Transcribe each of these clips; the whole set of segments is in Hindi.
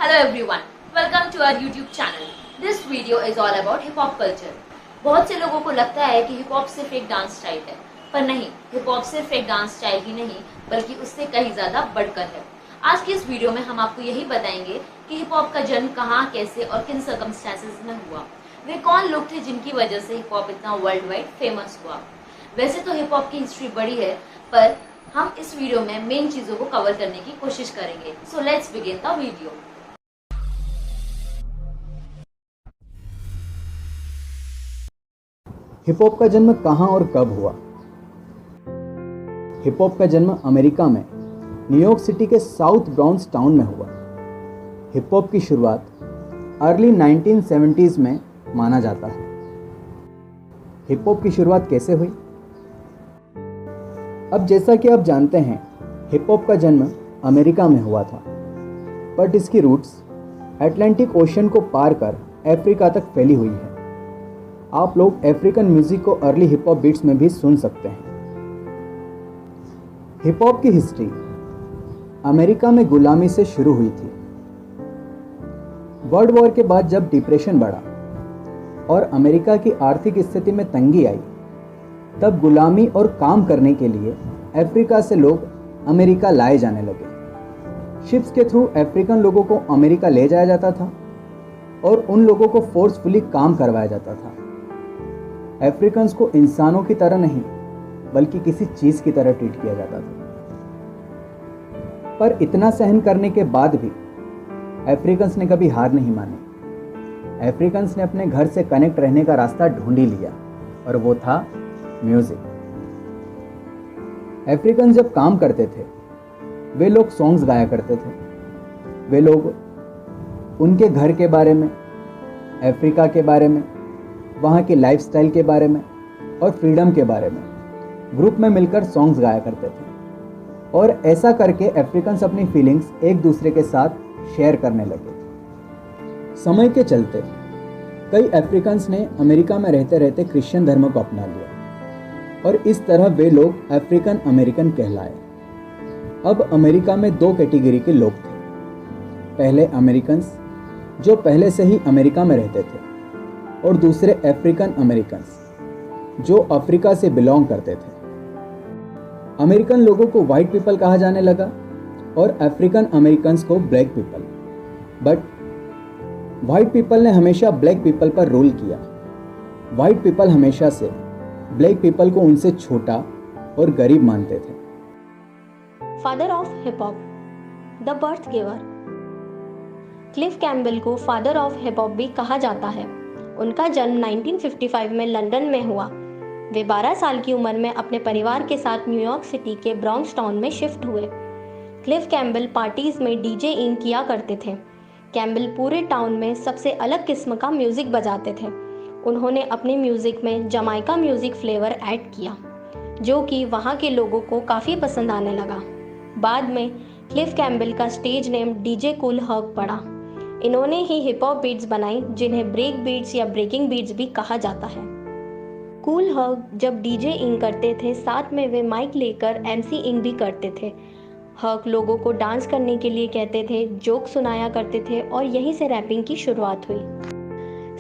Hello everyone, welcome to our YouTube channel. This video is all about hip hop culture. बहुत से लोगों को लगता है कि हिप हॉप सिर्फ एक डांस स्टाइल है, पर नहीं, हिप हॉप सिर्फ एक डांस स्टाइल ही नहीं बल्कि उससे कहीं ज्यादा बढ़कर है। आज की इस वीडियो में हम आपको यही बताएंगे कि हिप हॉप का जन्म कहाँ, कैसे और किन सर्कमस्टेंसेस में हुआ। वे कौन लोग थे जिनकी वजह से हिप हॉप इतना वर्ल्ड वाइड फेमस हुआ। वैसे तो हिप हॉप की हिस्ट्री बड़ी है, पर हम इस वीडियो में मेन चीजों को कवर करने की कोशिश करेंगे। So let's begin the video. Hip hop का जन्म कहाँ और कब हुआ? हिप हॉप का जन्म अमेरिका में न्यूयॉर्क सिटी के साउथ ब्रॉन्क्स टाउन में हुआ। हिप हॉप की शुरुआत अर्ली 1970s में माना जाता है। हिप हॉप की शुरुआत कैसे हुई? अब जैसा कि आप जानते हैं, हिप हॉप का जन्म अमेरिका में हुआ था, बट इसकी रूट्स अटलांटिक ओशन को पार कर अफ्रीका तक फैली हुई है। आप लोग अफ्रीकन म्यूजिक को अर्ली हिप हॉप बीट्स में भी सुन सकते हैं। हिप हॉप की हिस्ट्री अमेरिका में गुलामी से शुरू हुई थी। वर्ल्ड वॉर के बाद जब डिप्रेशन बढ़ा और अमेरिका की आर्थिक स्थिति में तंगी आई, तब गुलामी और काम करने के लिए अफ्रीका से लोग अमेरिका लाए जाने लगे। शिप्स के थ्रू अफ्रीकन लोगों को अमेरिका ले जाया जाता था और उन लोगों को फोर्सफुली काम करवाया जाता था। अफ्रीकन्स को इंसानों की तरह नहीं बल्कि किसी चीज़ की तरह ट्रीट किया जाता था। पर इतना सहन करने के बाद भी अफ्रीकन्स ने कभी हार नहीं मानी। अफ्रीकन्स ने अपने घर से कनेक्ट रहने का रास्ता ढूंढ ही लिया और वो था म्यूजिक। अफ्रीकन्स जब काम करते थे, वे लोग सॉन्ग्स गाया करते थे। वे लोग उनके घर के बारे में, अफ्रीका के बारे में, वहाँ की लाइफस्टाइल के बारे में और फ्रीडम के बारे में ग्रुप में मिलकर सॉन्ग्स गाया करते थे। और ऐसा करके अफ्रीकन्स अपनी फीलिंग्स एक दूसरे के साथ शेयर करने लगे। समय के चलते कई अफ्रीकन्स ने अमेरिका में रहते रहते क्रिश्चियन धर्म को अपना लिया और इस तरह वे लोग अफ्रीकन अमेरिकन कहलाए। अब अमेरिका में दो कैटेगरी के लोग थे। पहले अमेरिकन्स जो पहले से ही अमेरिका में रहते थे और दूसरे अफ्रीकन अमेरिकन्स जो अफ्रीका से बिलोंग करते थे। अमेरिकन लोगों को वाइट पीपल कहा जाने लगा और अफ्रीकन अमेरिकन्स को black people. But white people ने हमेशा ब्लैक पीपल पर रूल किया। वाइट पीपल हमेशा से ब्लैक पीपल को उनसे छोटा और गरीब मानते थे। Father of hip hop, the birth giver. Cliff Campbell को फादर ऑफ हिप हॉप भी कहा जाता है। उनका जन्म 1955 में लंदन में हुआ। वे 12 साल की उम्र में अपने परिवार के साथ न्यूयॉर्क सिटी के ब्रॉन्क्स टाउन में शिफ्ट हुए। क्लिफ कैम्बल पार्टीज में डीजे इन किया करते थे। कैम्बल पूरे टाउन में सबसे अलग किस्म का म्यूजिक बजाते थे। उन्होंने अपने म्यूजिक में जमाइका म्यूजिक फ्लेवर ऐड किया, जो कि वहाँ के लोगों को काफ़ी पसंद आने लगा। बाद में क्लिफ कैम्बल का stage name DJ Kool Herc पड़ा। इन्होंने ही हिप हॉप बीट्स बनाई, जिन्हें ब्रेक बीट्स या ब्रेकिंग बीट्स भी कहा जाता है। कूल हर्क जब डीजे इंग करते थे, साथ में वे माइक लेकर एमसी इंग भी करते थे। हर्क लोगों को डांस करने के लिए कहते थे, जोक सुनाया करते थे और यहीं से रैपिंग की शुरुआत हुई।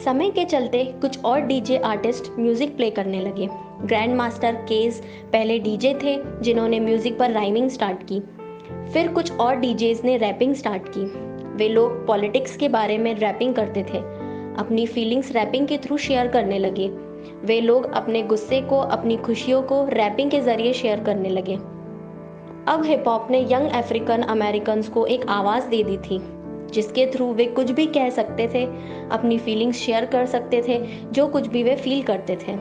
समय के चलते कुछ और डीजे आर्टिस्ट म्यूजिक प्ले करने लगे। ग्रैंड मास्टर केज पहले डीजे थे जिन्होंने म्यूजिक पर राइमिंग स्टार्ट की। फिर कुछ और डीजेस ने रैपिंग स्टार्ट की। वे लोग पॉलिटिक्स के बारे में रैपिंग करते थे, अपनी फीलिंग्स रैपिंग के थ्रू शेयर करने लगे। वे लोग अपने गुस्से को, अपनी खुशियों को रैपिंग के जरिए शेयर करने लगे। अब हिप हॉप ने यंग अफ्रीकन अमेरिकन्स को एक आवाज़ दे दी थी, जिसके थ्रू वे कुछ भी कह सकते थे, अपनी फीलिंग्स शेयर कर सकते थे, जो कुछ भी वे फील करते थे।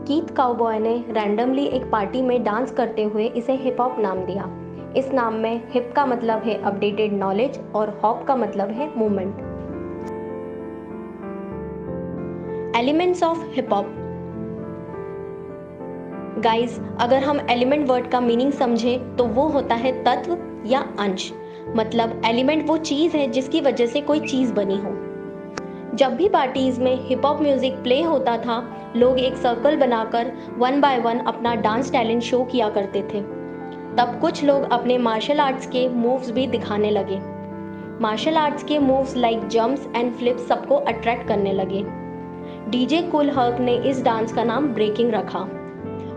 कीथ काउबॉय ने रैंडमली एक पार्टी में डांस करते हुए इसे हिप हॉप नाम दिया। इस नाम में हिप का मतलब है अपडेटेड नॉलेज और हॉप का मतलब है movement. Elements of hip hop. Guys, अगर हम एलिमेंट वर्ड का मीनिंग समझें तो वो होता है तत्व या अंश। मतलब एलिमेंट वो चीज़ है जिसकी वजह से कोई चीज़ बनी हो। जब भी पार्टीज में हिप हॉप म्यूजिक प्ले होता था, लोग एक सर्कल बनाकर 1 बाय 1 अपना डांस टैलेंट शो किया करते थे। तब कुछ लोग अपने मार्शल आर्ट्स के मूव्स भी दिखाने लगे। मार्शल आर्ट्स के moves like jumps and flips सबको अट्रैक्ट करने लगे। डीजे कूल हर्क ने इस डांस का नाम ब्रेकिंग रखा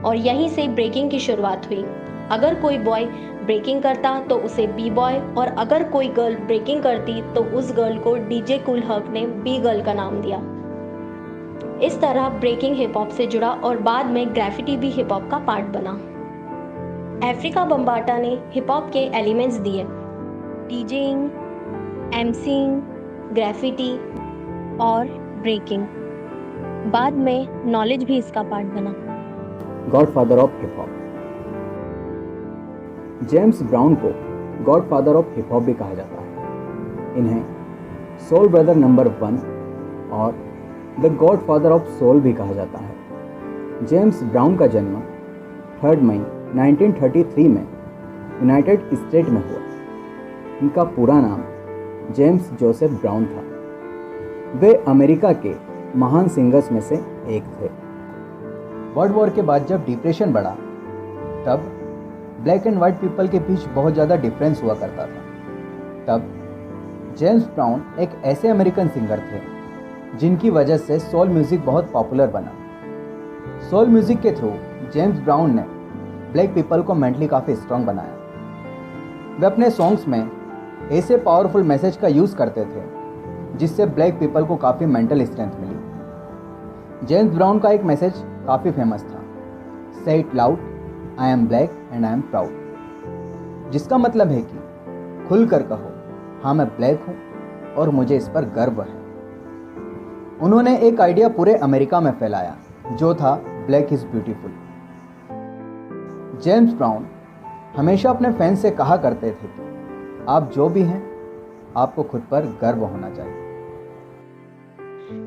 और यहीं से ब्रेकिंग की शुरुआत हुई। अगर कोई बॉय ब्रेकिंग करता तो उसे बी बॉय और अगर कोई गर्ल ब्रेकिंग करती तो उस गर्ल को डीजे कूल हर्क ने बी गर्ल का नाम दिया। इस तरह ब्रेकिंग हिप हॉप से जुड़ा और बाद में ग्राफिटी भी हिप हॉप का पार्ट बना। अफ्रीका बम्बाटा ने हिप हॉप के एलिमेंट्स दिए, डीजेइंग, एमसीइंग, ग्राफिटी और ब्रेकिंग। बाद में नॉलेज भी इसका पार्ट बना। Godfather of hip hop. James brown को गॉडफादर ऑफ हिप हॉप भी कहा जाता है। इन्हें सोल ब्रदर नंबर 1 और द गॉडफादर ऑफ सोल भी कहा जाता है। जेम्स ब्राउन का जन्म 3 मई 1933 में यूनाइटेड स्टेट में हुआ। इनका पूरा नाम जेम्स जोसेफ ब्राउन था। वे अमेरिका के महान सिंगर्स में से एक थे। वर्ल्ड वॉर के बाद जब डिप्रेशन बढ़ा तब ब्लैक एंड वाइट पीपल के बीच बहुत ज़्यादा डिफरेंस हुआ करता था। तब जेम्स ब्राउन एक ऐसे अमेरिकन सिंगर थे जिनकी वजह से सोल म्यूज़िक बहुत पॉपुलर बना। सोल म्यूज़िक के थ्रू जेम्स ब्राउन ने ब्लैक पीपल को मेंटली काफ़ी स्ट्रांग बनाया। वे अपने सॉन्ग्स में ऐसे पावरफुल मैसेज का यूज़ करते थे जिससे ब्लैक पीपल को काफ़ी मेंटल स्ट्रेंथ मिली। जेम्स ब्राउन का एक मैसेज काफ़ी फेमस था, से it loud, I am black and I am proud, जिसका मतलब है कि खुलकर कहो, हाँ मैं ब्लैक हूँ और मुझे इस पर गर्व है। उन्होंने एक आइडिया पूरे अमेरिका में फैलाया जो था black is beautiful. James brown हमेशा अपने फैंस से कहा करते थे कि आप जो भी हैं आपको खुद पर गर्व होना चाहिए।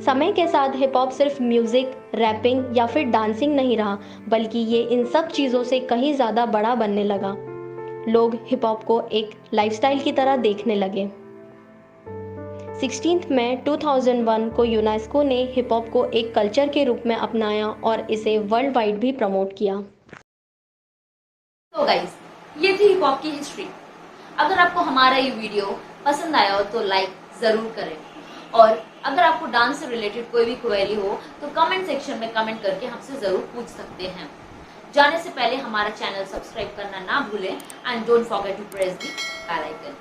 समय के साथ हिप हॉप सिर्फ म्यूजिक, रैपिंग या फिर डांसिंग नहीं रहा, बल्कि ये इन सब चीज़ों से कहीं ज़्यादा बड़ा बनने लगा। लोग हिप हॉप को एक लाइफस्टाइल की तरह देखने लगे। 16 मई 2001 को यूनेस्को ने हिप हॉप को एक कल्चर के रूप में अपनाया और इसे वर्ल्ड वाइड भी प्रमोट किया। तो गाइस, ये थी हिप हॉप की हिस्ट्री। अगर आपको हमारा ये वीडियो पसंद आया हो तो लाइक जरूर करें और अगर आपको डांस से रिलेटेड कोई भी क्वेरी हो तो कमेंट सेक्शन में कमेंट करके हमसे जरूर पूछ सकते हैं। जाने से पहले हमारा चैनल सब्सक्राइब करना ना भूलें and don't forget to press the bell icon.